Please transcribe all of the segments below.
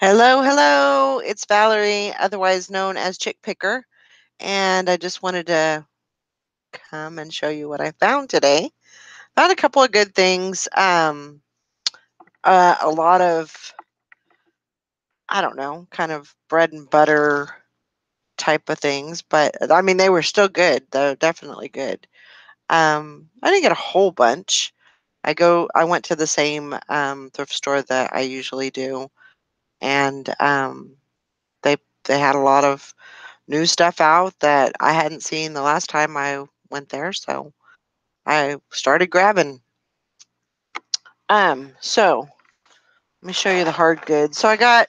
Hello, hello. It's Valerie, otherwise known as Chick Picker, and I just wanted to come and show you what I found today. Found a couple of good things. A lot of I don't know, kind of bread and butter type of things, but I mean they were still good. They're definitely good. I didn't get a whole bunch. I went to the same thrift store that I usually do, and they they had a lot of new stuff out that I hadn't seen the last time I went there, so I started grabbing. So let me show you the hard goods. They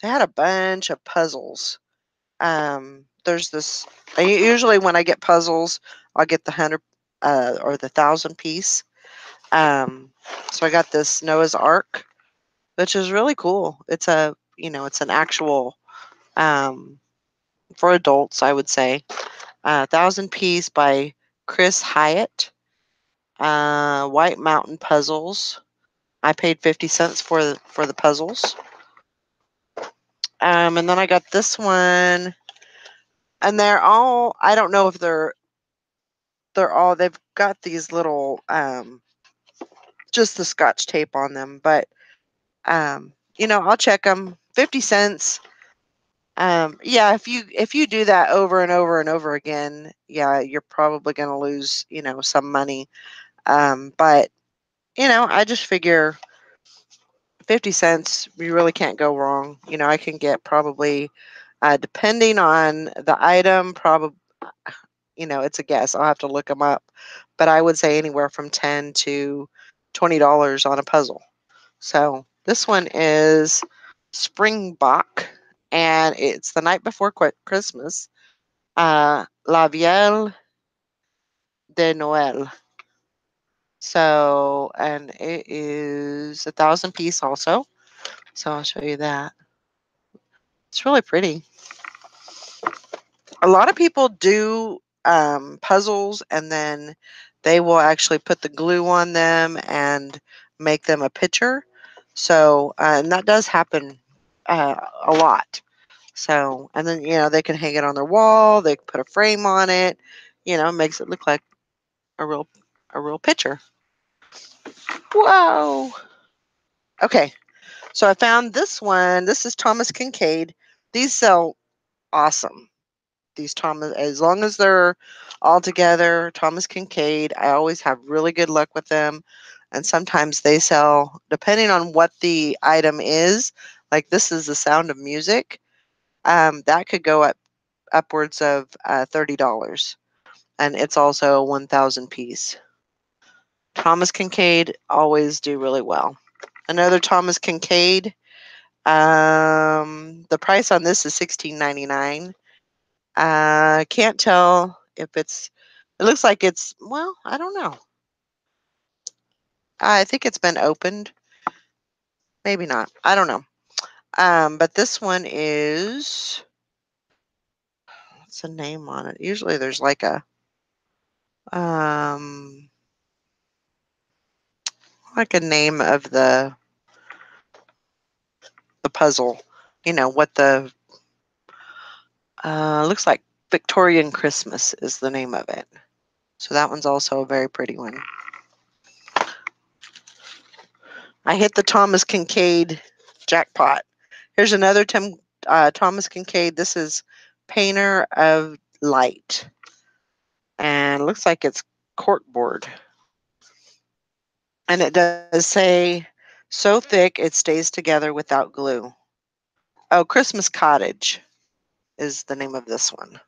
had a bunch of puzzles. There's this. Usually when I get puzzles, I'll get the 100 or the 1,000 piece. Um, so I got this Noah's Ark, which is really cool. It's an actual um for adults, I would say. 1,000 piece by Chris Hyatt. White Mountain puzzles. I paid 50 cents for the puzzles. And then I got this one, and they're all. I don't know if they're all. They've got these little just the Scotch tape on them, but I'll check them. 50 cents. Yeah, if you do that over and over and over again, yeah, you're probably going to lose some money. But I just figure 50 cents, you really can't go wrong. I can get probably, depending on the item, probably, it's a guess. I'll have to look them up. But I would say anywhere from 10 to $20 on a puzzle. So this one is Springbok, and it's the night before Christmas. La Vielle de Noël. So, and it is 1,000 piece also. So I'll show you that. It's really pretty. A lot of people do puzzles and then they will actually put the glue on them and make them a picture. So, and that does happen a lot. So, and then, they can hang it on their wall, they can put a frame on it, makes it look like a real, a real picture. Whoa. Okay. So I found this one. This is Thomas Kincaid. These sell awesome. These Thomas, as long as they're all together, Thomas Kincaid, I always have really good luck with them. And sometimes they sell, depending on what the item is, like this is the Sound of Music, that could go up upwards of $30. And it's also a 1,000 piece. Thomas Kincaid always do really well. Another Thomas Kincaid, the price on this is $16.99. Can't tell if it looks like well, I don't know. I think it's been opened. Maybe not. I don't know. But this one is, what's the name on it? Usually there's like um, a name of the puzzle. What the, looks like Victorian Christmas is the name of it. So that one's also a very pretty one. I hit the Thomas Kincaid jackpot. Here's another Thomas Kincaid. This is Painter of Light. And it looks like it's corkboard. And it does say, so thick it stays together without glue. Oh, Christmas Cottage is the name of this one.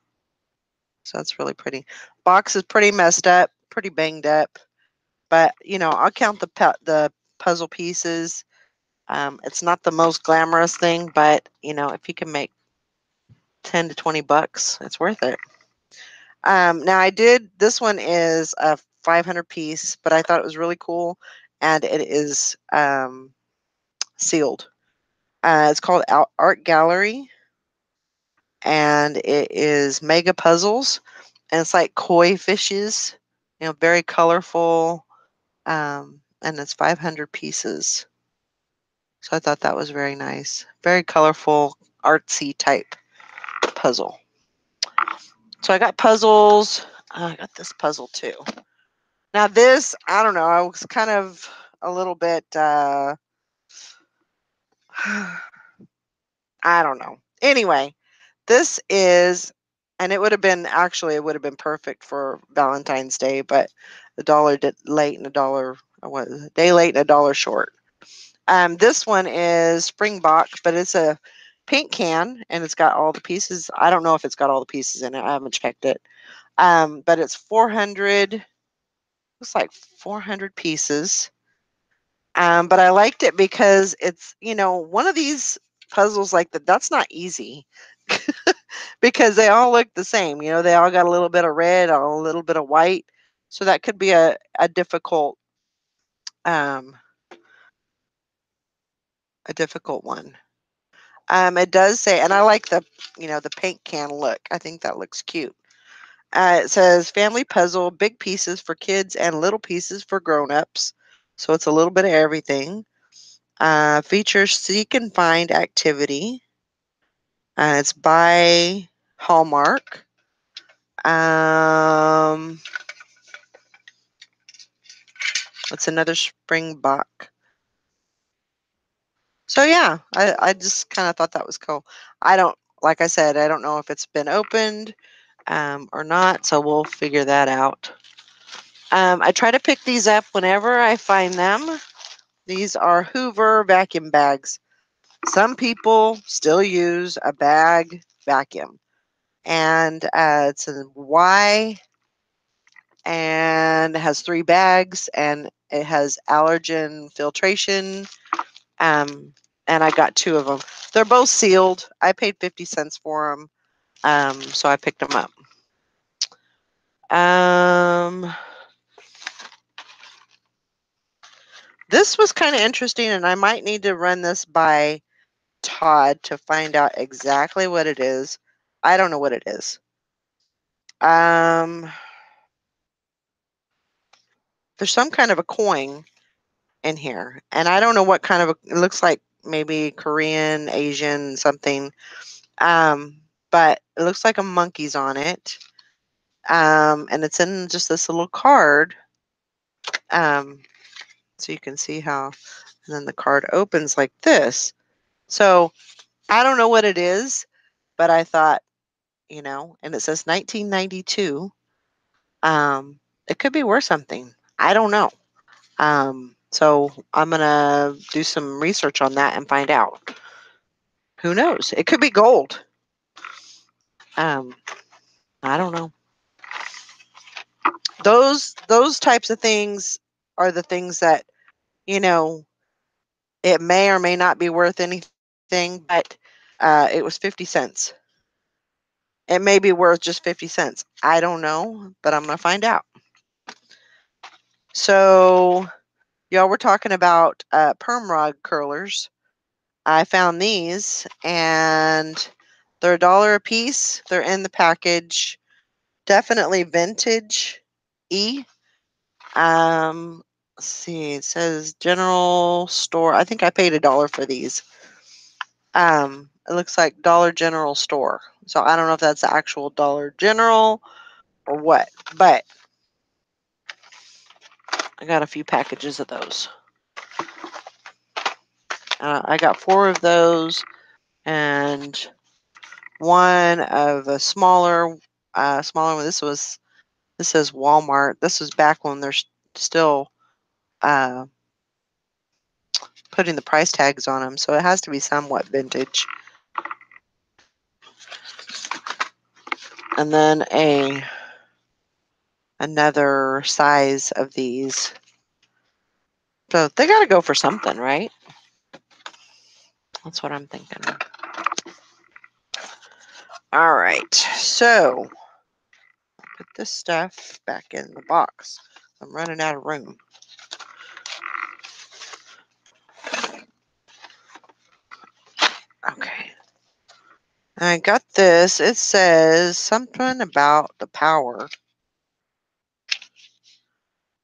So that's really pretty. Box is pretty messed up, pretty banged up. But, I'll count the puzzle pieces. It's not the most glamorous thing, but, if you can make 10 to 20 bucks, it's worth it. Now this one is a 500 piece, but I thought it was really cool, and it is sealed. It's called Art Gallery, and it is mega puzzles, and it's like koi fishes, very colorful, and it's 500 pieces. So I thought that was very nice. Very colorful, artsy type puzzle. So I got puzzles. I got this puzzle too. Now this, I don't know, I was kind of a little bit I don't know. Anyway, this is, and it would have been, actually it would have been perfect for Valentine's Day, but a dollar late and a dollar, what is it? Day late and a dollar short. This one is Springbok, but it's a pink can and it's got all the pieces. I don't know if it's got all the pieces in it. I haven't checked it. But it's 400, looks like 400 pieces. But I liked it because it's, one of these puzzles like that, that's not easy because they all look the same. They all got a little bit of red, a little bit of white. So that could be um, a difficult one. It does say, and I like the paint can look. I think that looks cute. It says family puzzle, big pieces for kids and little pieces for grown-ups. So it's a little bit of everything. Features seek and find activity. It's by Hallmark. Um, it's another Springbok. So yeah, I just kind of thought that was cool. I don't, like I said, I don't know if it's been opened or not, so we'll figure that out. I try to pick these up whenever I find them. These are Hoover vacuum bags. Some people still use a bag vacuum, and it's a Y, and it has 3 bags, and it has allergen filtration. Um, and I got 2 of them. They're both sealed. I paid 50 cents for them, so I picked them up. Um, this was kind of interesting, and I might need to run this by Todd to find out exactly what it is. I don't know what it is. Um, there's some kind of a coin in here, and I don't know what kind of it looks like, maybe Korean, Asian, something. But it looks like a monkey's on it. And it's in just this little card. Um, so you can see how, and then the card opens like this. So I don't know what it is, but I thought, and it says 1992. It could be worth something. I don't know. So I'm gonna do some research on that and find out. Who knows? It could be gold. Um, I don't know. Those types of things are the things that, you know, it may or may not be worth anything, but it was 50 cents. It may be worth just 50 cents. I don't know, but I'm gonna find out. So y'all were talking about perm rod curlers. I found these and they're $1 a piece. They're in the package. Definitely vintage E. Let's see. It says general store. I think I paid $1 for these. It looks like Dollar General store. So I don't know if that's the actual Dollar General or what, but I got a few packages of those. I got 4 of those and one of a smaller one. This says Walmart. This was back when they're still uh, putting the price tags on them, so it has to be somewhat vintage. And then another size of these. So they got to go for something, right? That's what I'm thinking. All right, so put this stuff back in the box. I'm running out of room. Okay. I got this. It says something about the power.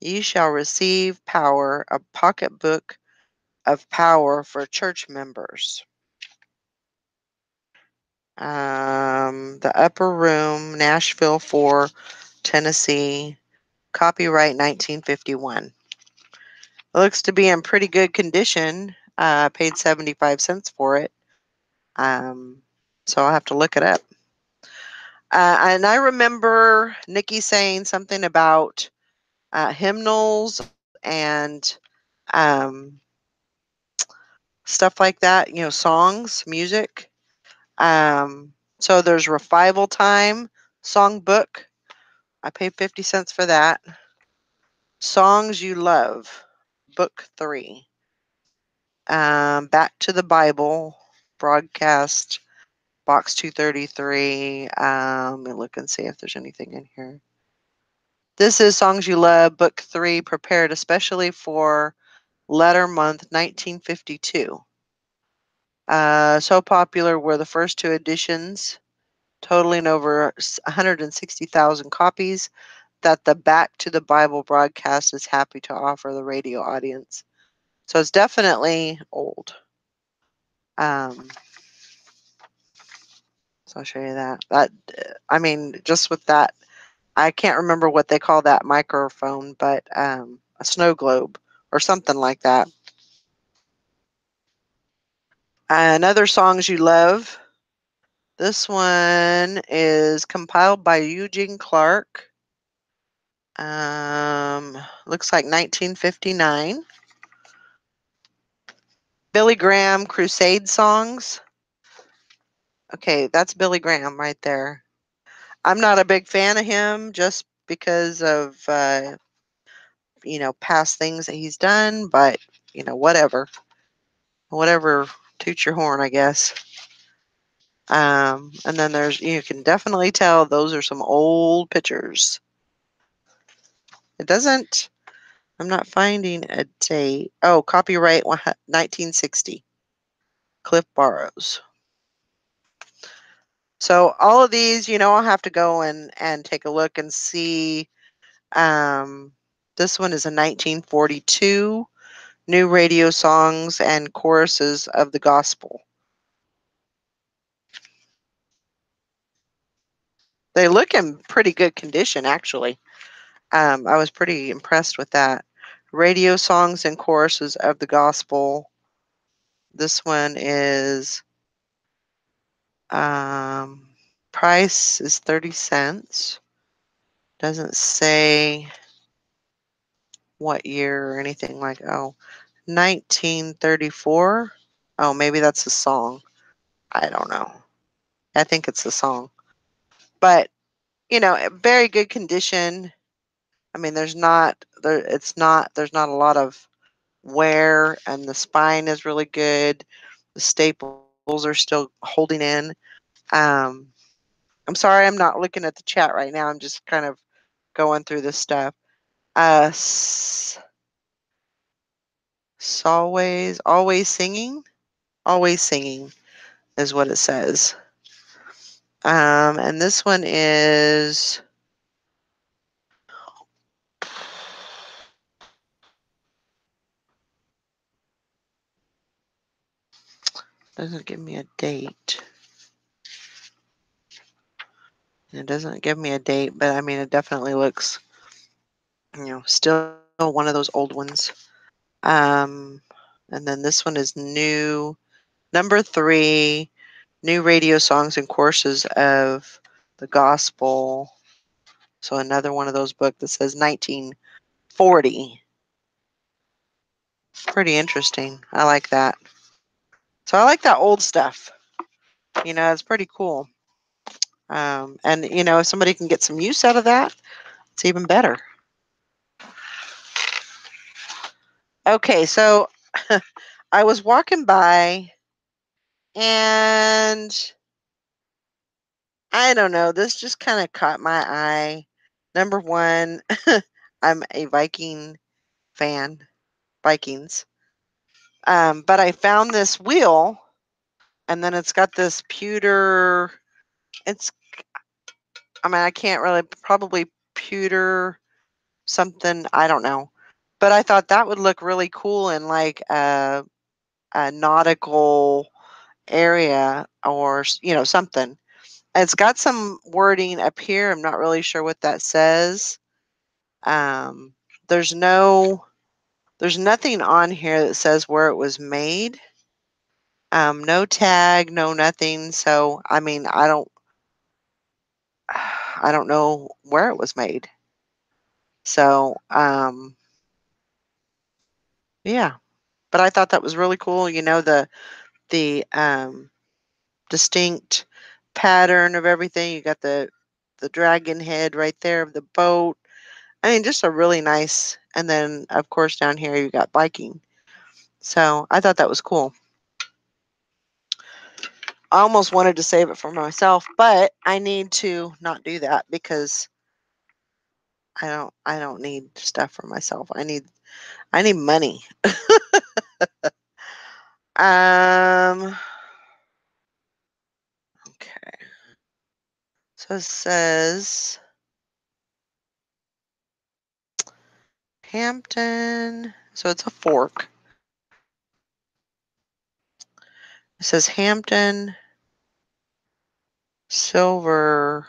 You shall receive power, a pocketbook of power for church members. The Upper Room, Nashville 4, Tennessee, copyright 1951. It looks to be in pretty good condition. Paid 75 cents for it. Um, so I'll have to look it up. And I remember Nikki saying something about hymnals and um, stuff like that, songs, music. So there's Revival Time songbook. I paid 50 cents for that. Songs You Love, book 3. Back to the Bible, broadcast, box 233. Let me look and see if there's anything in here. This is Songs You Love, book 3, prepared especially for Letter Month 1952. So popular were the first 2 editions, totaling over 160,000 copies, that the Back to the Bible broadcast is happy to offer the radio audience. So it's definitely old. Um, so I'll show you that. I mean, just with that, I can't remember what they call that microphone, but a snow globe or something like that. Another Songs You Love. This one is compiled by Eugene Clark. Looks like 1959. Billy Graham Crusade songs. Okay, that's Billy Graham right there. I'm not a big fan of him just because of past things that he's done, but whatever. Whatever toots your horn, I guess. And then you can definitely tell those are some old pictures. It doesn't, I'm not finding a date. Oh, copyright 1960. Cliff Barrows. So all of these, I'll have to go and take a look and see. This one is a 1942 new radio songs and choruses of the gospel. They look in pretty good condition, actually. I was pretty impressed with that. Radio songs and choruses of the gospel. This one is price is 30 cents. Doesn't say what year or anything 1934. Oh, maybe that's a song. I don't know. I think it's a song. But, very good condition. I mean, there's not a lot of wear, and the spine is really good. The staples are still holding in. Um, I'm sorry I'm not looking at the chat right now. I'm just kind of going through this stuff. Uh, always singing. Always singing is what it says. And this one is doesn't give me a date. It doesn't give me a date, but I mean, it definitely looks, still one of those old ones. Um, and then this one is new, number 3, new radio songs and courses of the gospel. So another one of those books that says 1940. Pretty interesting. I like that. So I like that old stuff. It's pretty cool. And if somebody can get some use out of that, it's even better. Okay, so I was walking by and I don't know, this just kind of caught my eye. Number 1, I'm a Viking fan, Vikings. But I found this wheel, and then it's got this pewter. It's, I mean, I can't really, probably pewter something. I don't know. But I thought that would look really cool in like a nautical area or something. It's got some wording up here. I'm not really sure what that says. Um, there's no there's nothing on here that says where it was made. No tag, no nothing. So I mean, I don't know where it was made. So yeah. But I thought that was really cool. The distinct pattern of everything. You got the dragon head right there of the boat. I mean, just a really nice. And then of course down here you got biking. So I thought that was cool. I almost wanted to save it for myself, but I need to not do that because I don't need stuff for myself. I need money. Um okay. So it says Hampton. So it's a fork. It says Hampton Silver.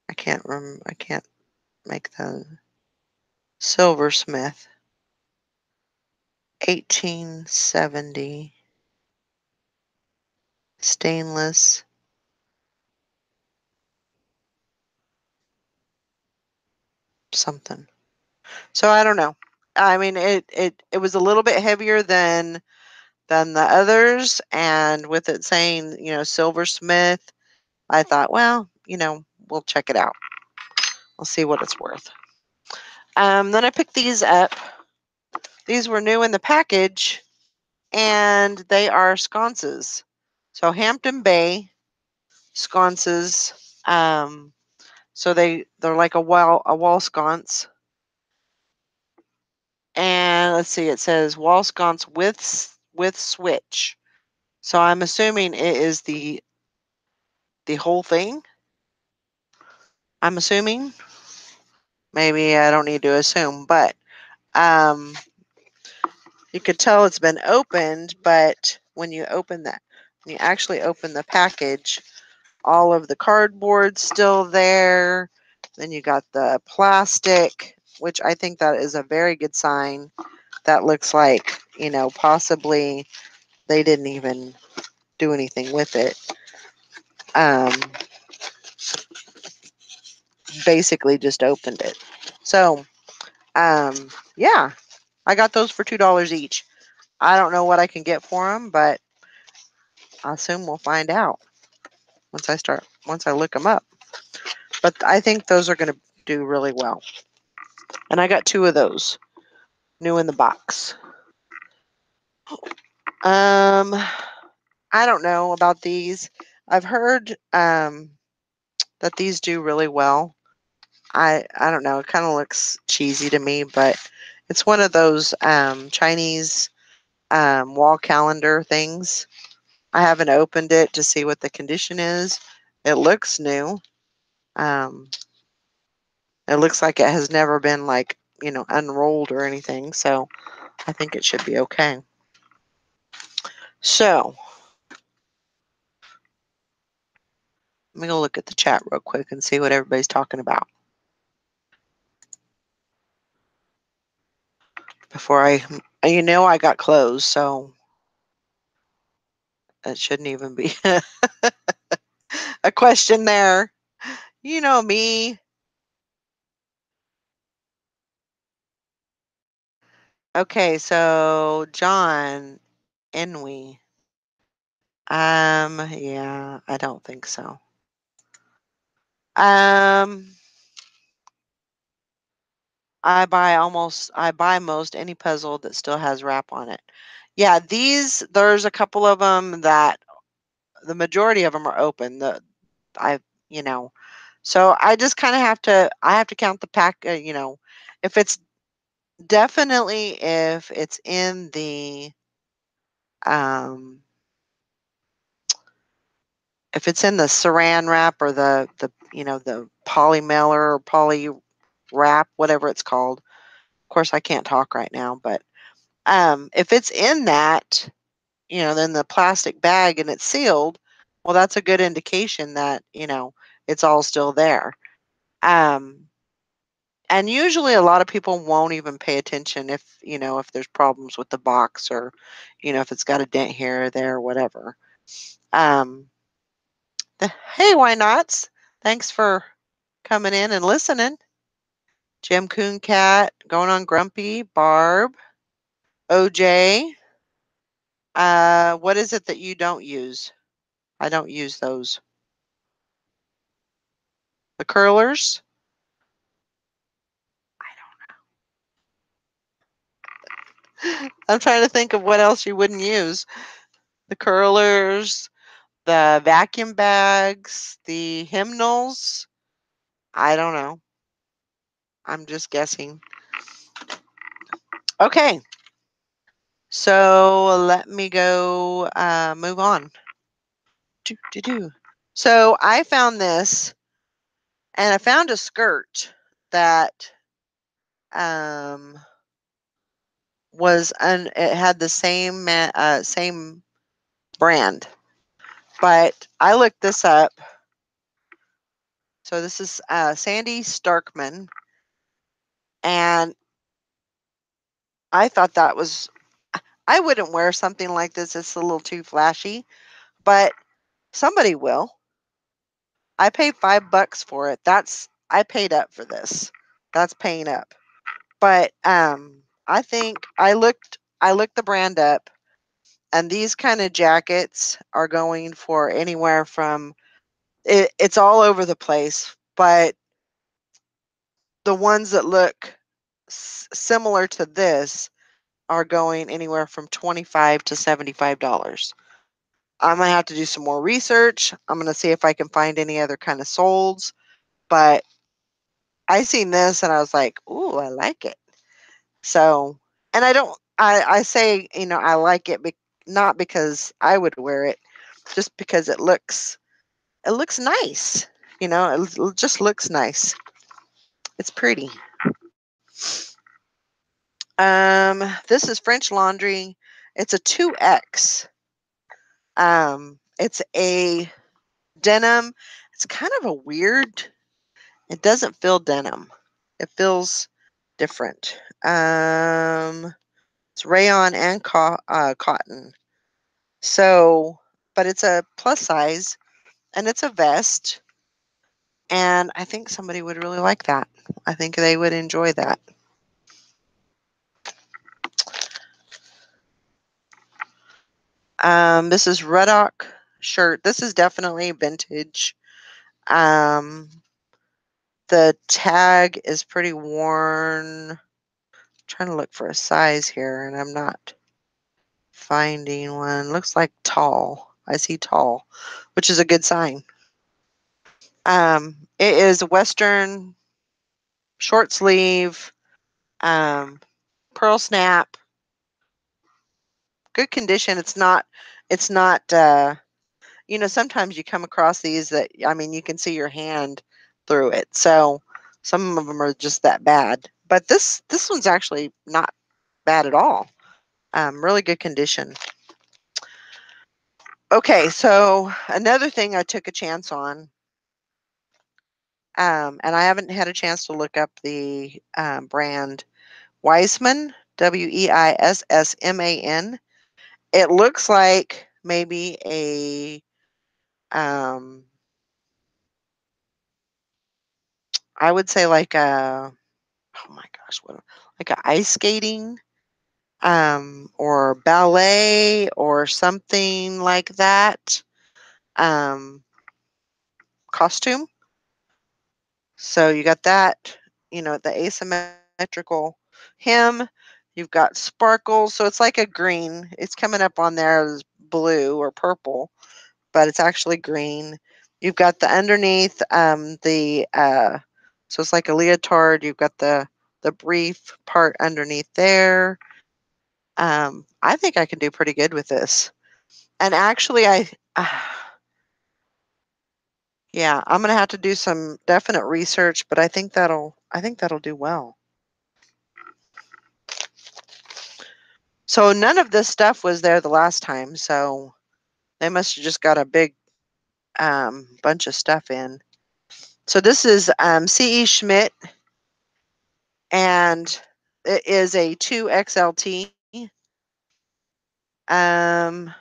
I can't make the silversmith. 1870 stainless something. So I don't know. I mean, it was a little bit heavier than the others, and with it saying, silversmith, I thought, well, we'll check it out. We'll see what it's worth. Then I picked these up. These were new in the package, and they are sconces. So Hampton Bay sconces. So they're like a wall sconce. And let's see, it says wall sconce with switch. So I'm assuming it is the whole thing. I'm assuming. Maybe I don't need to assume, but um, you could tell it's been opened. But when you actually open the package, all of the cardboard's still there. Then you got the plastic, which I think that is a very good sign. That looks like, possibly they didn't even do anything with it. Um, basically just opened it. So, yeah, I got those for $2 each. I don't know what I can get for them, but I assume we'll find out once I look them up. But I think those are going to do really well. And I got two of those new in the box. Um, I don't know about these. I've heard that these do really well. I don't know. It kind of looks cheesy to me, but it's one of those Chinese wall calendar things. I haven't opened it to see what the condition is. It looks new. Um, it looks like it has never been like unrolled or anything. So I think it should be okay. So let me go look at the chat real quick and see what everybody's talking about before I got clothes, so it shouldn't even be a question there. You know me. Okay, so John Enwy. Yeah, I don't think so. Um, I buy most any puzzle that still has wrap on it. Yeah, there's a couple of them that the majority of them are open. I, you know, so I just kind of I have to count the pack, if it's definitely if it's in um, if it's in the saran wrap or the poly mailer or poly wrap, whatever it's called, course, I can't talk right now, but if it's in that, then the plastic bag and it's sealed, well, that's a good indication that, it's all still there. Um, and usually a lot of people won't even pay attention if there's problems with the box or, if it's got a dent here or there or whatever. Um, hey, why nots? Thanks for coming in and listening. Jim Coon Cat, going on Grumpy, Barb, OJ. What is it that you don't use? I don't use those. The curlers? I'm trying to think of what else you wouldn't use. The curlers, the vacuum bags, the hymnals. I don't know. I'm just guessing. Okay. So let me go move on. So I found this and I found a skirt that um, it had the same brand, but I looked this up. So this is Sandy Starkman, and I thought that was. I wouldn't wear something like this. It's a little too flashy, but somebody will. I paid $5 for it. I paid up for this. That's paying up. But I think I looked the brand up, and these kind of jackets are going for anywhere from it's all over the place, but the ones that look similar to this are going anywhere from $25 to $75. I'm gonna have to do some more research. I'm gonna see if I can find any other kind of solds, but I seen this and I was like, "Ooh, I like it." So, and I don't. I say I like it, not because I would wear it, just because it looks nice. It just looks nice. It's pretty. This is French Laundry. It's a 2X. It's a denim. It's kind of a weird. It doesn't feel denim. It feels different. It's rayon and cotton. So, but it's a plus size and it's a vest. And I think somebody would really like that. I think they would enjoy that. This is Ruddock shirt. This is definitely vintage. Um, the tag is pretty worn. I'm trying to look for a size here, and I'm not finding one. Looks like tall. I see tall, which is a good sign. It is Western short sleeve, um, pearl snap, good condition. It's not. Sometimes you come across these that, I mean, you can see your hand through it. So some of them are just that bad. But this one's actually not bad at all. Really good condition. Okay, so another thing I took a chance on, and I haven't had a chance to look up the brand Weissman, Weissman. It looks like maybe um, I would say like oh my gosh, what, like a ice skating, or ballet or something like that, um, costume. So you got that, the asymmetrical hem. You've got sparkles, so it's like a green. It's coming up on there as blue or purple, but it's actually green. You've got the underneath, so it's like a leotard. You've got the brief part underneath there. I think I can do pretty good with this. And actually, yeah, I'm gonna have to do some definite research, but I think that'll do well. So none of this stuff was there the last time. So they must have just got a big bunch of stuff in. So this is C.E. Schmidt, and it is a 2XLT. Um,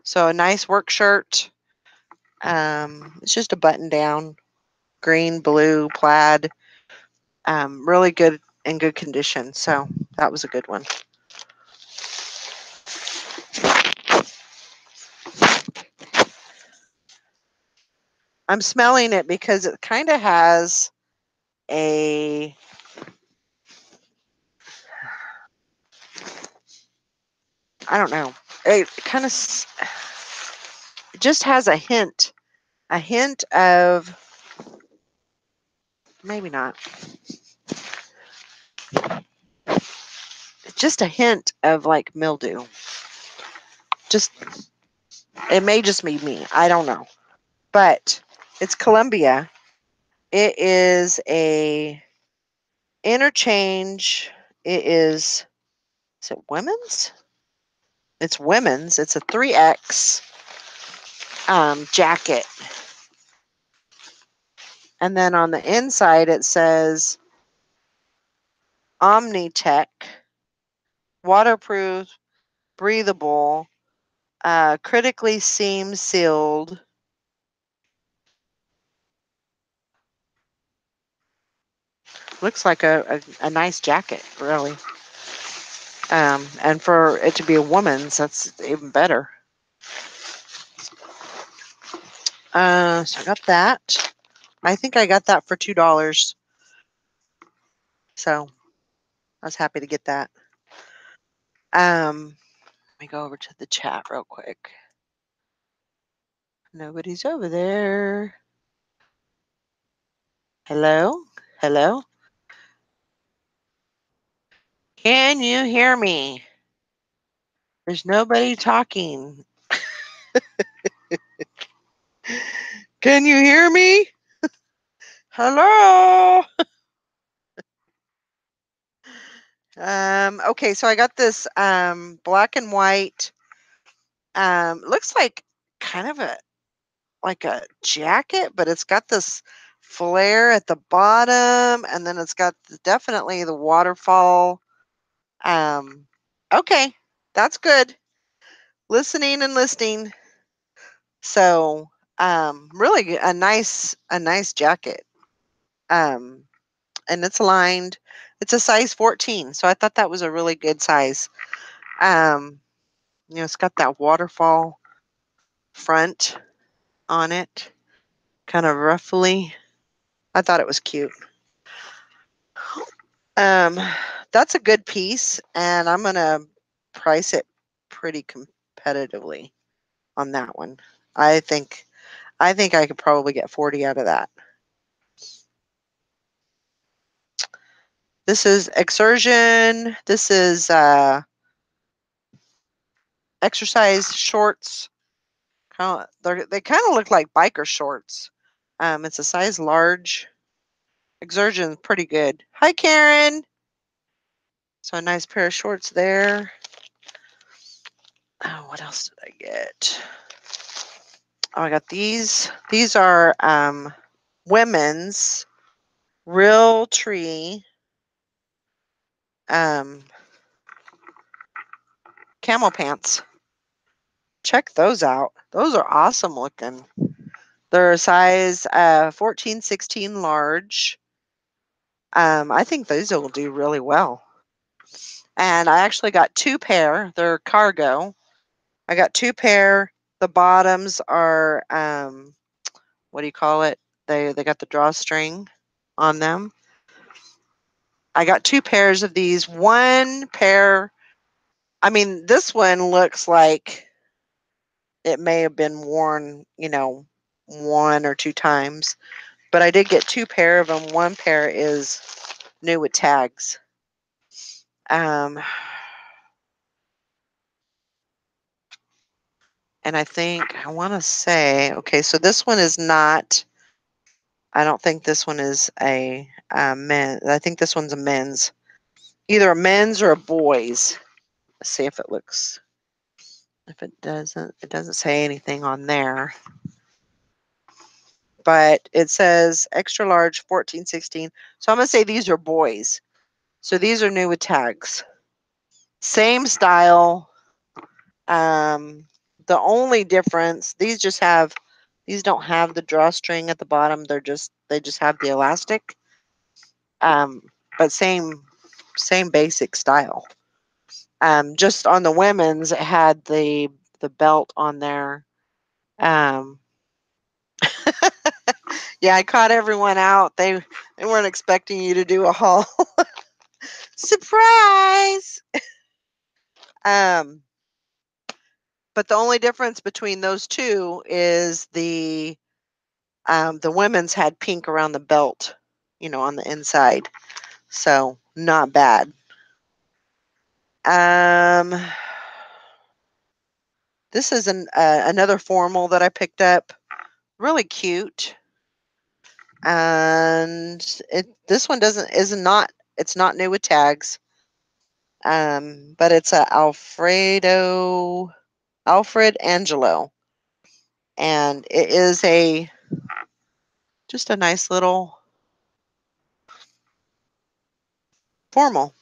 so a nice work shirt. It's just a button down, green, blue, plaid. Really good, in good condition. So that was a good one. I'm smelling it because it kind of has a, I don't know, it kind of just has a hint of, maybe not, just a hint of like mildew. Just, it may just be me. I don't know. But it's Columbia. It is a interchange. Is it women's? It's women's. It's a 3X jacket. And then on the inside, it says Omnitech, waterproof, breathable, critically seam sealed. Looks like a nice jacket, really. And for it to be a woman's, that's even better. So I got that. I think I got that for $2. So I was happy to get that. Let me go over to the chat real quick. Nobody's over there. Hello? Hello? Can you hear me? There's nobody talking. Can you hear me? Hello? Okay, so I got this black and white. Looks like kind of a jacket, but it's got this flare at the bottom, and then it's got definitely the waterfall. Okay, that's good. Listening and listening. So, really a nice jacket. Um, and it's lined. It's a size 14, so I thought that was a really good size. Um, it's got that waterfall front on it, kind of roughly. I thought it was cute. Um, that's a good piece, and I'm gonna price it pretty competitively on that one. I think I think I could probably get 40 out of that. This is Exertion. This is exercise shorts. They kind of look like biker shorts. It's a size large. Exertion's pretty good. Hi, Karen. So a nice pair of shorts there. Oh, what else did I get? Oh, I got these. These are women's real tree um, camel pants. Check those out. Those are awesome looking. They're a size 14, 16 large. I think those will do really well. And I actually got two pair. They're cargo. I got two pair. The bottoms are what do you call it? They got the drawstring on them. I got two pairs of these. One pair, I mean, this one looks like it may have been worn, one or two times. But I did get two pair of them. One pair is new with tags. Um, and I want to say, okay, so this one is not. I don't think this one is a men. I think this one's a men's. either a men's or a boys. Let's see if it looks. If it doesn't say anything on there. But it says extra large 14, 16. So I'm going to say these are boys. So these are new with tags. Same style. The only difference, these don't have the drawstring at the bottom. They just have the elastic. Um, but same basic style. Just on the women's, it had the belt on there. Um, yeah, I caught everyone out. They weren't expecting you to do a haul. Surprise! Um, but the only difference between those two is the women's had pink around the belt, on the inside. So not bad. Um, this is another formal that I picked up. Really cute. And this one is not it's not new with tags. But it's a Alfred Angelo, and it is just a nice little formal.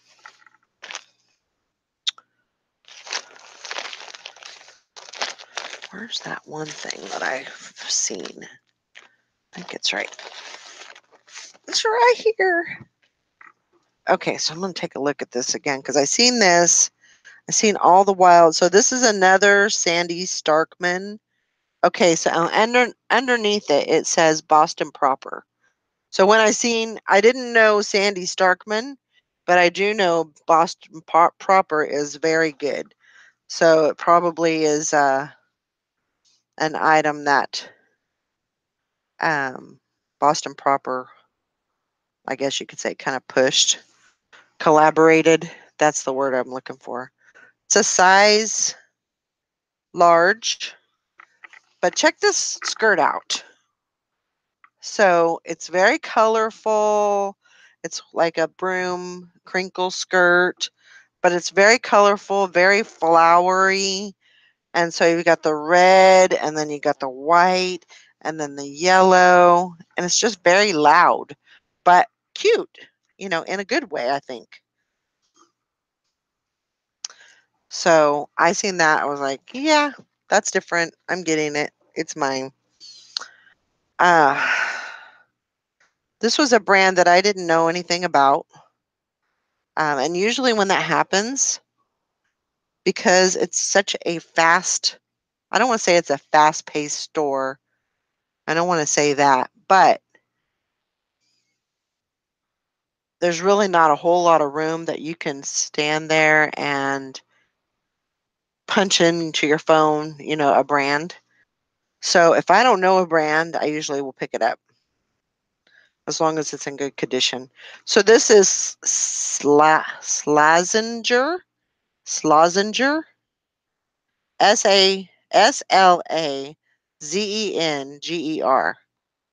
Where's that one thing that I've seen? I think it's right. It's right here. Okay, so I'm going to take a look at this again because I seen this. I seen all the wild. So this is another Sandy Starkman. Okay, so underneath it, it says Boston Proper. So when I didn't know Sandy Starkman, but I do know Boston Proper is very good. So it probably is an item that Boston Proper, I guess you could say, kind of pushed, collaborated. That's the word I'm looking for. It's a size large, but check this skirt out. So it's very colorful. It's like a broom crinkle skirt, but it's very colorful, very flowery. And so you've got the red, and then you got the white, and then the yellow, and it's just very loud, but cute, in a good way, I think. So I seen that. I was like, yeah, that's different. I'm getting it. It's mine. Uh, this was a brand that I didn't know anything about. And usually when that happens, because it's such a I don't want to say it's a fast paced store. I don't want to say that, but there's really not a whole lot of room that you can stand there and punch into your phone, a brand. So if I don't know a brand, I usually will pick it up as long as it's in good condition. So this is Slazenger, Slazenger,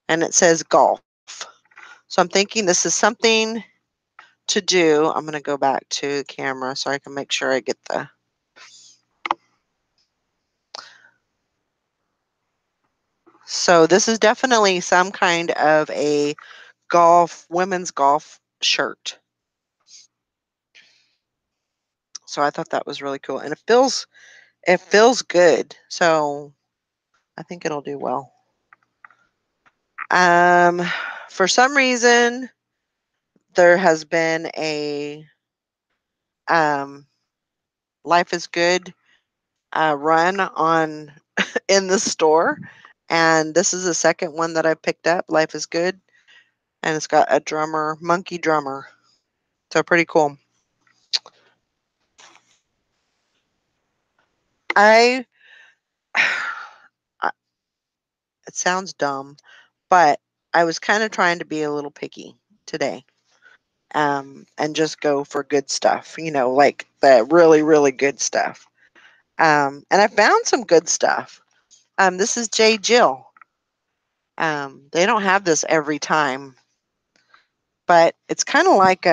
and it says golf. So I'm thinking this is something to do. I'm going to go back to the camera so I can make sure I get the. So this is definitely some kind of a women's golf shirt. So I thought that was really cool, and it feels good. So I think it'll do well. Um, for some reason, there has been a um, Life is Good run on in the store, and this is the second one that I picked up. Life is Good, and it's got a monkey drummer. So pretty cool. I, it sounds dumb, but I was kind of trying to be a little picky today. And just go for good stuff, like the really, really good stuff. And I found some good stuff. This is J. Jill. They don't have this every time, but it's kind of like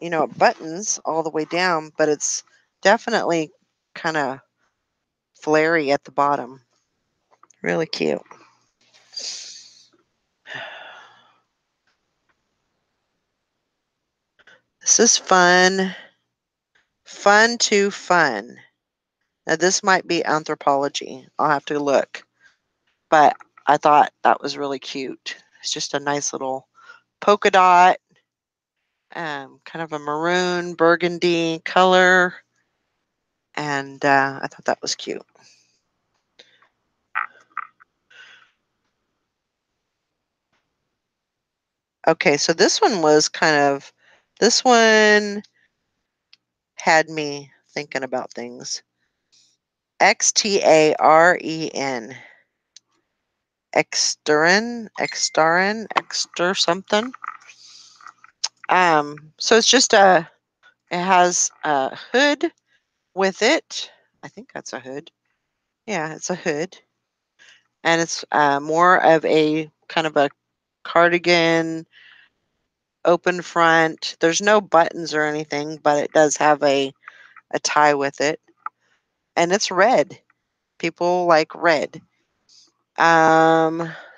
it buttons all the way down, but it's definitely kind of flary at the bottom. Really cute. This is fun. Fun to fun. Now, this might be Anthropologie. I'll have to look. But I thought that was really cute. It's just a nice little polka dot, kind of a maroon burgundy color. And I thought that was cute. Okay, so this one had me thinking about things. Xtaren. Exter something. So it has a hood with it. I think that's a hood. Yeah, it's a hood. And it's more of a kind of a cardigan, open front. There's no buttons or anything, but it does have a tie with it. And it's red. People like red.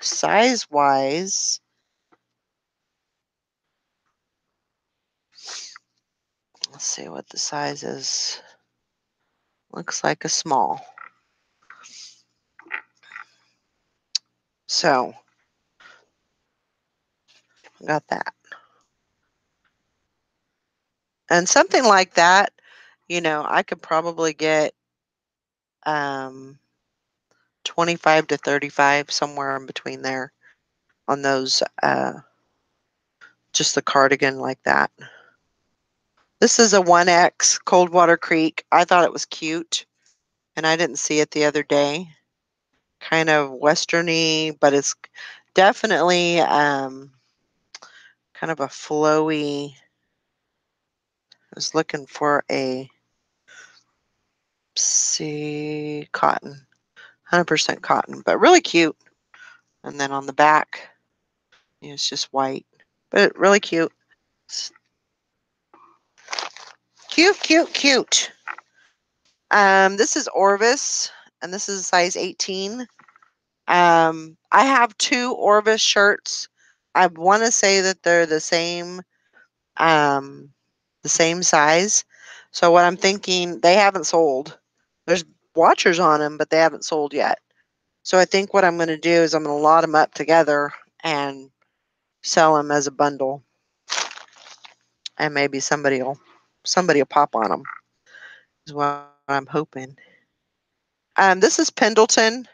Size wise, let's see what the size is. Looks like a small. So, got that. And something like that, I could probably get um 25 to 35, somewhere in between there on those, just the cardigan like that. This is a 1X Coldwater Creek. I thought it was cute, and I didn't see it the other day. Kind of westerny, but it's definitely kind of a flowy. I was looking for a see cotton, 100% cotton, but really cute. And then on the back, it's just white, but really cute. Cute, cute, cute. This is Orvis, and this is size 18. I have two Orvis shirts. I want to say that they're um, the same size. So what I'm thinking, they haven't sold. There's watchers on them, but they haven't sold yet. So I think what I'm going to do is I'm going to lot them up together and sell them as a bundle, and maybe somebody will pop on them. Is what I'm hoping. This is Pendleton,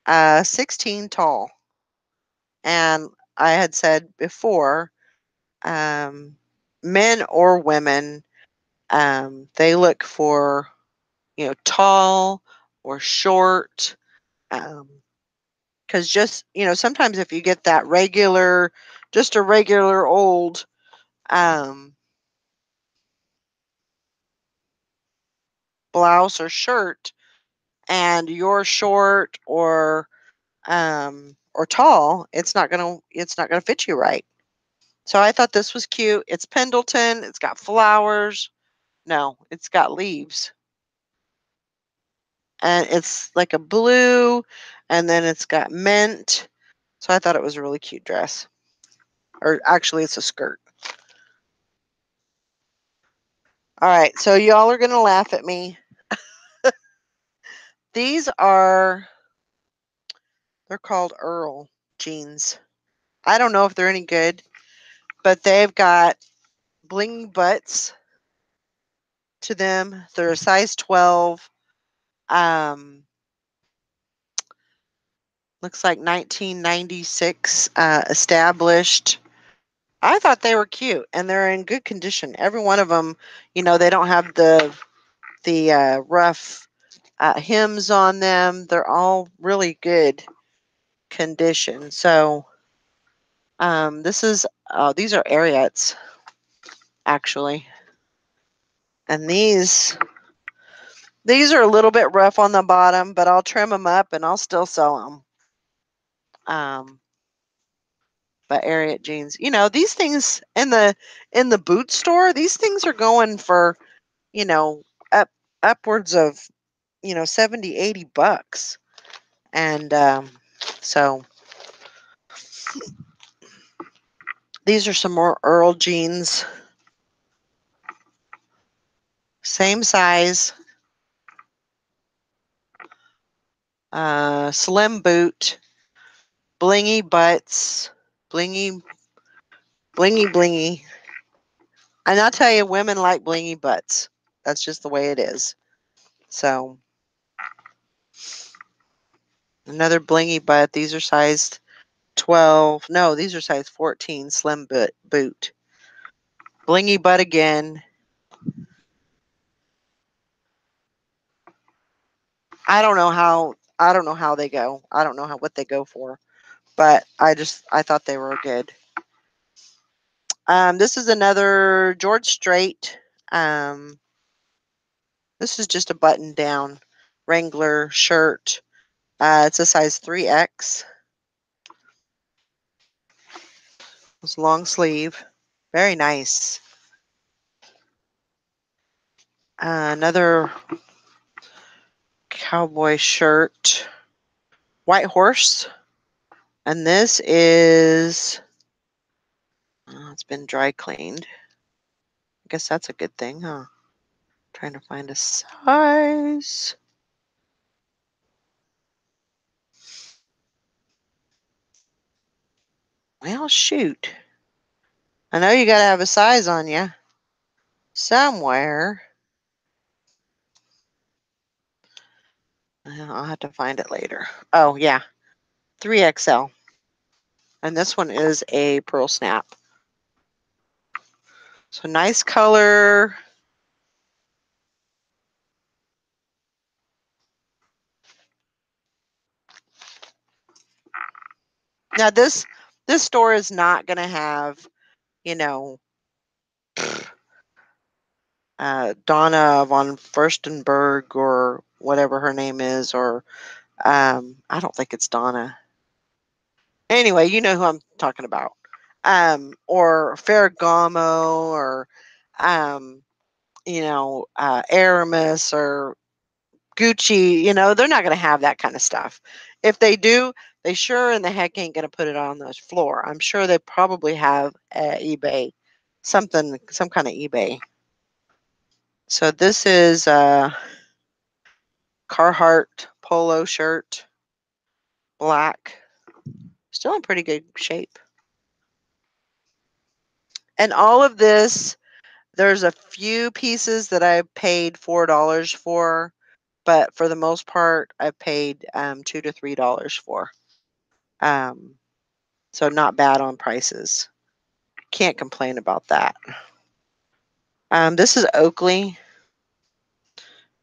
16 tall, and I had said before, um, men or women, they look for tall or short. Because just sometimes if you get that just a regular old um, blouse or shirt, and you're short or tall, it's not gonna fit you right. So I thought this was cute. It's Pendleton. It's got flowers. No, it's got leaves, and it's like a blue, and then it's got mint. So I thought it was a really cute dress. Or actually, it's a skirt. All right, so y'all are gonna laugh at me. These are they're called Earl jeans. I don't know if they're any good, but they've got bling butts to them. They're a size 12. Um, looks like 1996 established. I thought they were cute, and they're in good condition. Every one of them, they don't have the rough hems on them. They're all really good condition. So these are Ariettes actually, and these are a little bit rough on the bottom, but I'll trim them up and I'll still sell them. Um, But Ariat jeans, you know, these things in the boot store, these things are going for, you know, upwards of, 70, $80. And so these are some more Earl jeans, same size, slim boot, blingy butts, blingy, blingy, blingy. And I'll tell you, women like blingy butts. That's just the way it is. So another blingy butt. These are sized 12. No, these are size 14, slim boot. Blingy butt again. I don't know how they go. I don't know what they go for, but I thought they were good. This is another George Strait. Um, this is just a button down Wrangler shirt. It's a size 3X. It's long sleeve. Very nice. Another cowboy shirt. White horse. And this is, it's been dry cleaned. I guess that's a good thing, huh? Trying to find a size. Well, shoot. I know you got to have a size on you somewhere. I'll have to find it later. Oh, yeah. 3XL. And this one is a pearl snap. So nice color. Now this store is not going to have, you know, Donna von Furstenberg or whatever her name is, or I don't think it's Donna. Anyway, you know who I'm talking about. Or Ferragamo or um, Aramis or Gucci, they're not going to have that kind of stuff. If they do, they sure in the heck ain't going to put it on the floor. I'm sure they probably have eBay, some kind of eBay. So this is Carhartt polo shirt, black, still in pretty good shape. And all of this, there's a few pieces that I paid $4 for, but for the most part, I paid $2 to $3 for. Um, so not bad on prices. Can't complain about that. This is Oakley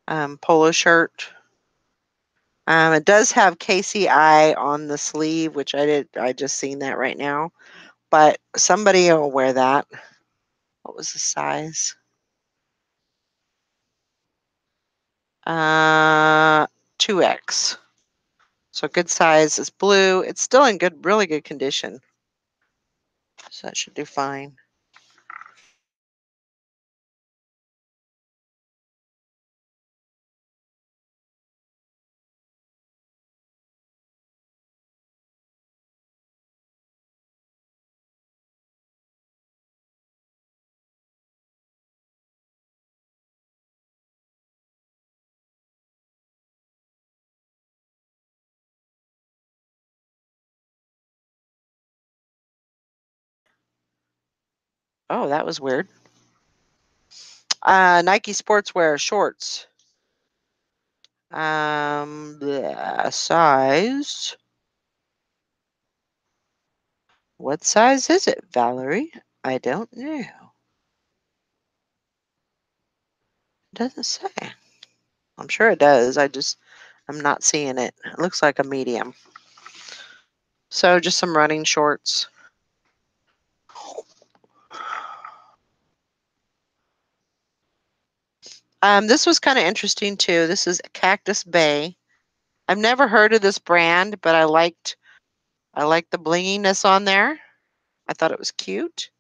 polo shirt. It does have KCI on the sleeve, which I just seen that right now. But somebody will wear that. What was the size? 2X. So good size. It's blue. It's still in really good condition. So that should do fine. Oh, that was weird. Nike sportswear shorts. Size. What size is it, Valerie? I don't know. Doesn't say. I'm sure it does. I'm not seeing it. It looks like a medium. So just some running shorts. This was kind of interesting too. This is Cactus Bay. I've never heard of this brand, but I liked the blinginess on there. I thought it was cute.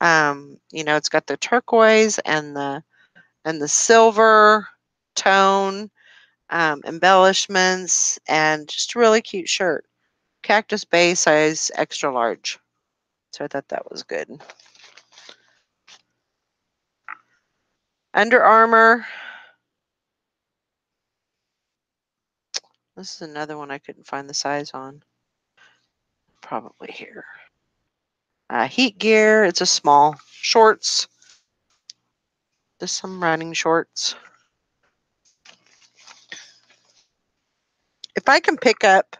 It's got the turquoise and the silver tone, embellishments, and just a really cute shirt. Cactus Bay size extra large. So I thought that was good. Under Armour. This is another one I couldn't find the size on. Probably here. Heat gear. It's a small. Shorts. Just some running shorts. If I can pick up,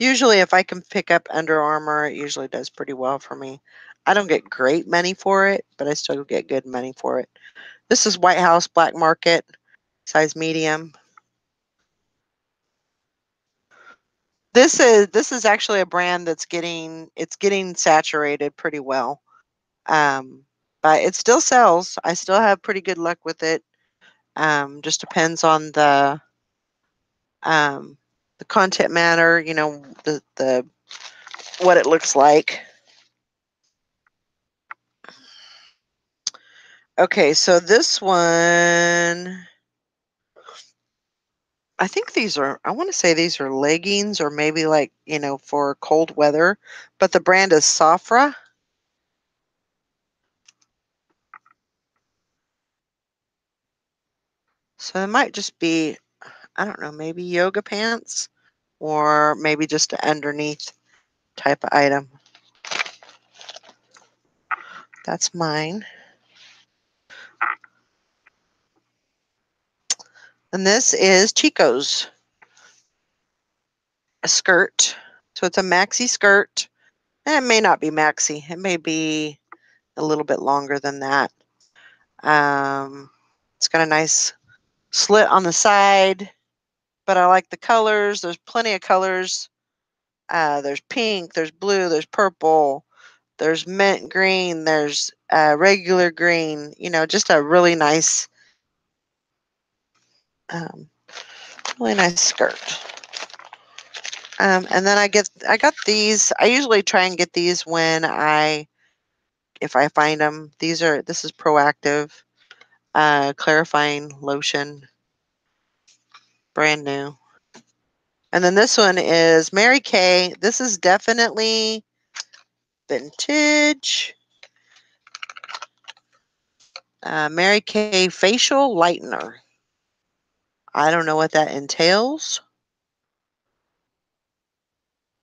usually if I can pick up Under Armour, it usually does pretty well for me. I don't get great money for it, but I still get good money for it. This is White House Black Market, size medium. This is actually a brand that's getting saturated pretty well. Um, but it still sells. I still have pretty good luck with it. Just depends on um, the content matter, the what it looks like. Okay, so this one, I think I want to say these are leggings or maybe like, for cold weather, but the brand is Safra. So it might just be, I don't know, maybe yoga pants or maybe just an underneath type of item. That's mine. And this is Chico's, a skirt. So it's a maxi skirt. And it may not be maxi. It may be a little bit longer than that. It's got a nice slit on the side, but I like the colors. There's plenty of colors. There's pink, there's blue, there's purple, there's mint green, there's regular green. Just a um, really nice skirt. And then I got these. I usually try and get these if I find them. This is Proactive clarifying lotion, brand new. And then this one is Mary Kay. This is definitely vintage. Mary Kay facial lightener. I don't know what that entails.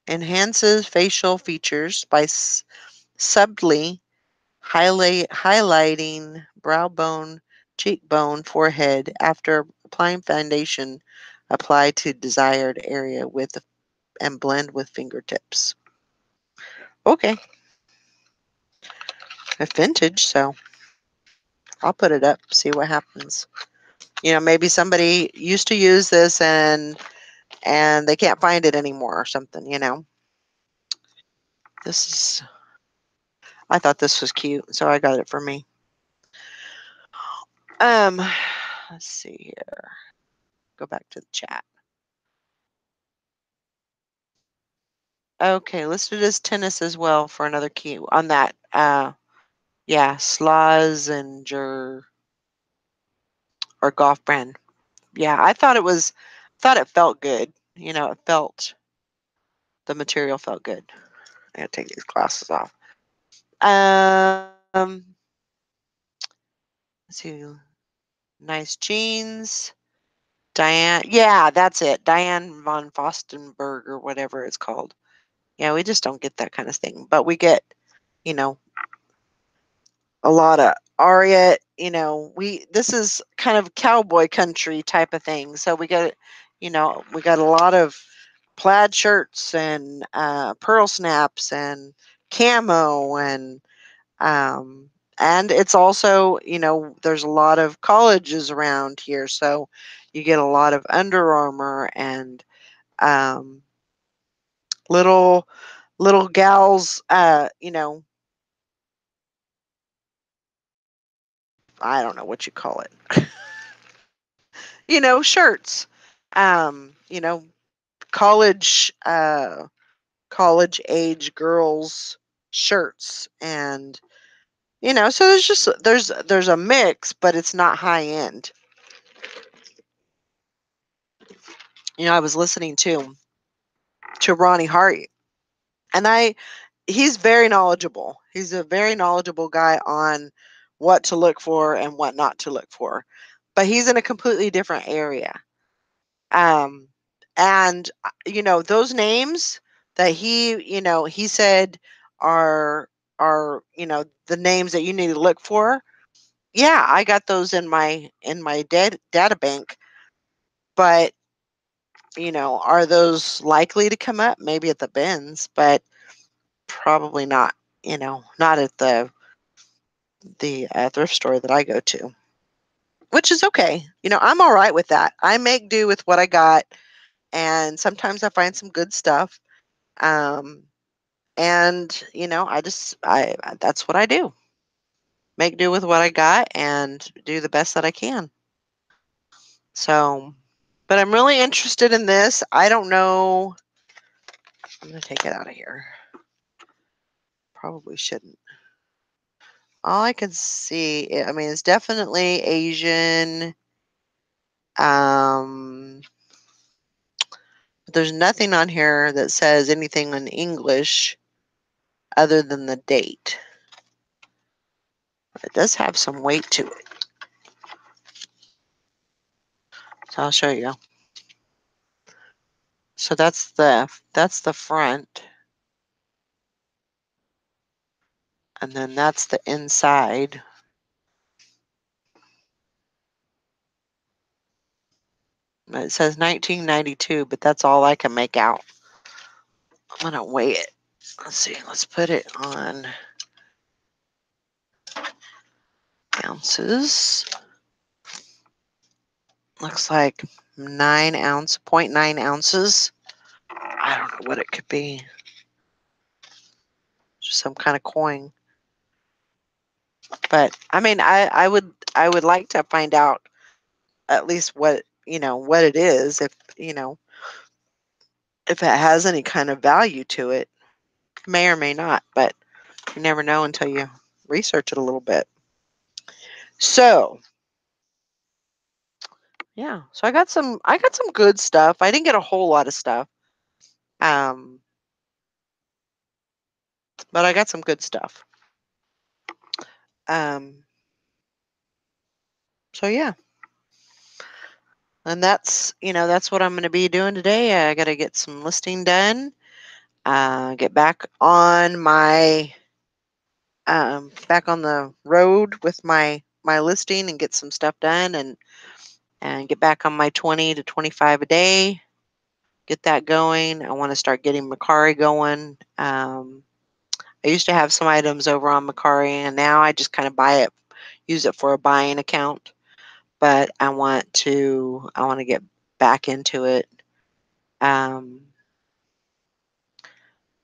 Enhances facial features by subtly highlighting brow bone, cheekbone, forehead after applying foundation. Apply to desired area and blend with fingertips. Okay, it's vintage, so I'll put it up, see what happens. Maybe somebody used to use this and they can't find it anymore or something. This is I thought this was cute, so I got it for me. Um, let's see here. Go back to the chat. Okay, listed as tennis as well for another key on that. Yeah, Slazenger or golf brand. Yeah, thought it felt good. The material felt good. I gotta take these glasses off. Let's see. Nice jeans. Diane, yeah, that's it. Diane von Fostenberg or whatever it's called. Yeah, we just don't get that kind of thing. But we get, you know, a lot of Aria, this is kind of cowboy country type of thing. So we got a lot of plaid shirts and pearl snaps and camo um and it's also, there's a lot of colleges around here, so you get a lot of Under Armour and um little little gals, I don't know what you call it. Shirts. Um, you know, college college age girls shirts, and so there's a mix, but it's not high end. I was listening to Ronnie Hart, and he's very knowledgeable. He's a very knowledgeable guy on what to look for and what not to look for. But he's in a completely different area. Um and those names that he said are the names that you need to look for. Yeah, I got those in my data bank, but are those likely to come up? Maybe at the bins, but probably not. Not at the thrift store that I go to, which is okay. I'm all right with that. I make do with what I got, and sometimes I find some good stuff. Um, and I that's what I do. Make do with what I got and do the best that I can. So, but I'm really interested in this. I don't know. I'm gonna take it out of here. Probably shouldn't. All I can see, I mean, it's definitely Asian. Um, but there's nothing on here that says anything in English other than the date. It does have some weight to it. So I'll show you. So that's the front, and then that's the inside. It says 1992, but that's all I can make out. I'm gonna weigh it. Let's see. Let's put it on ounces. Looks like 9 ounce, 0.9 ounces. I don't know what it could be. Just some kind of coin. But I mean, I would like to find out at least what it is, if it has any kind of value to it. May or may not, but you never know until you research it a little bit. So yeah, so I got some good stuff. I didn't get a whole lot of stuff, um, but I got some good stuff. Um, so yeah, and that's what I'm going to be doing today. I got to get some listing done. Get back on the road with my listing and get some stuff done, and get back on my 20 to 25 a day. Get that going. I want to start getting Macari going. I used to have some items over on Macari, and now I just kind of use it for a buying account. But I want to get back into it. Um,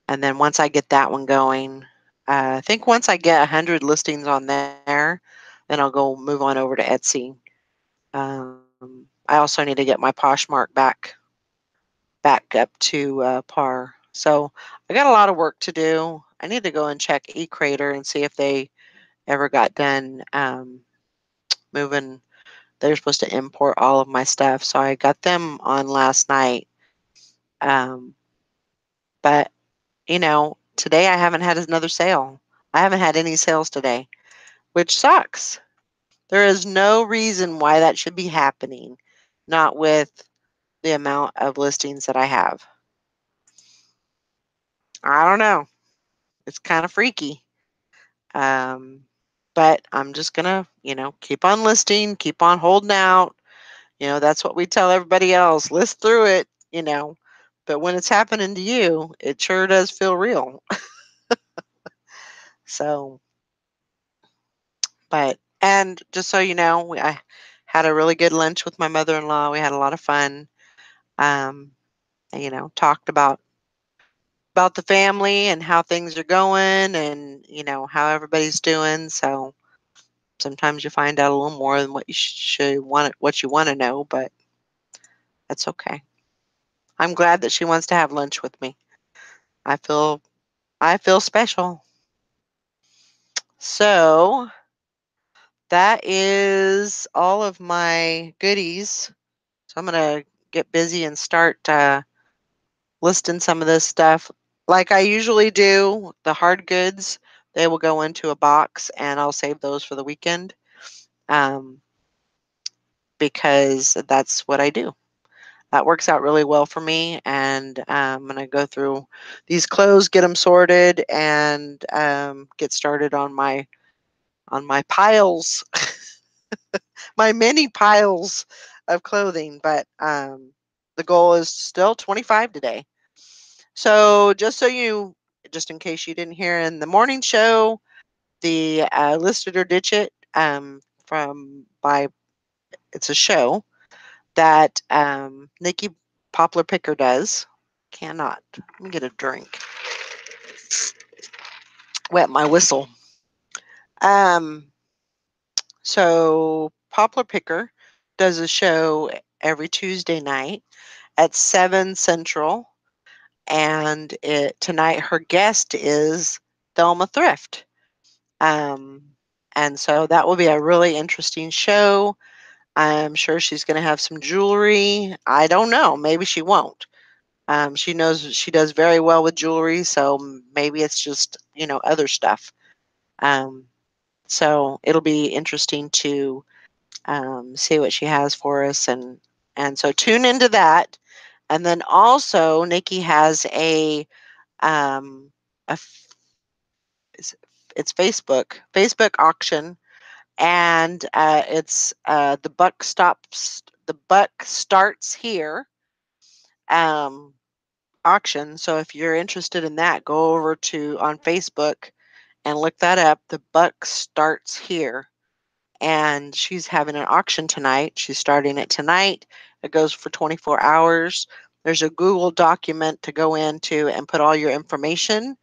and then once I get that one going, I think once I get 100 listings on there, then I'll go move on over to Etsy. I also need to get my Poshmark back up to par. So I got a lot of work to do. I need to go and check eCrater and see if they ever got done moving. They're supposed to import all of my stuff, so I got them on last night. Um, but today I haven't had another sale. I haven't had any sales today, which sucks. There is no reason why that should be happening, not with the amount of listings that I have. I don't know. It's kind of freaky. Um, but I'm just gonna, keep on listing, keep on holding out. That's what we tell everybody else. List through it. But when it's happening to you, it sure does feel real. So, and just so you know, I had a really good lunch with my mother-in-law. We had a lot of fun. Um, and, talked about the family and how things are going, and how everybody's doing. So sometimes you find out a little more than what you want to know, but that's okay. I'm glad that she wants to have lunch with me. I feel special. So that is all of my goodies. So I'm gonna get busy and start listing some of this stuff. Like I usually do, the hard goods, they will go into a box and I'll save those for the weekend. Um, because that's what I do. That works out really well for me, and I'm gonna go through these clothes, get them sorted, and get started on my piles, my many piles of clothing. But the goal is still 25 today. So just in case you didn't hear in the morning show, the List It or Ditch It from by it's a show that Nikki Poplar Picker does. Cannot. Let me get a drink. Wet my whistle. Um, so Poplar Picker does a show every Tuesday night at 7 Central, and tonight her guest is Thelma Thrift. Um, and so that will be a really interesting show. I'm sure she's going to have some jewelry. I don't know. Maybe she won't. She knows she does very well with jewelry, so maybe it's just, other stuff. Um, so it'll be interesting to see what she has for us, and so tune into that. And then also, Nikki has um, a f- it's Facebook auction, and it's the buck starts here. Um, auction. So if you're interested in that, go over to on Facebook and look that up. The buck starts here. And she's having an auction tonight. She's starting it tonight. It goes for 24 hours. There's a Google document to go into and put all your information.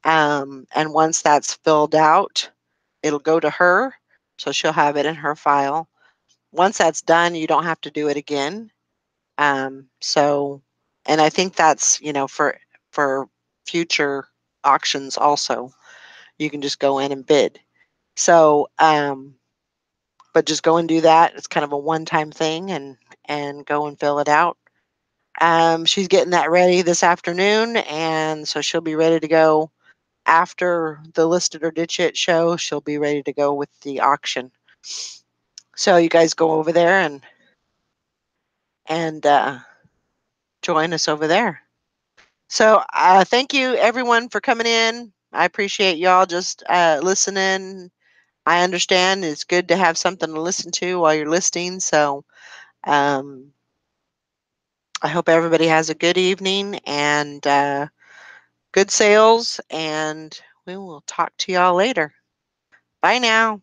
And once that's filled out, it'll go to her. So she'll have it in her file. Once that's done, you don't have to do it again. So, and I think that's, for future auctions also, you can just go in and bid. So, but just go and do that. It's kind of a one-time thing, and go and fill it out. She's getting that ready this afternoon, and so she'll be ready to go after the List It or Ditch It show. She'll be ready to go with the auction. So you guys go over there and join us over there. So thank you everyone for coming in. I appreciate y'all just listening. I understand it's good to have something to listen to while you're listening. So um, I hope everybody has a good evening and good sales. And we will talk to y'all later. Bye now.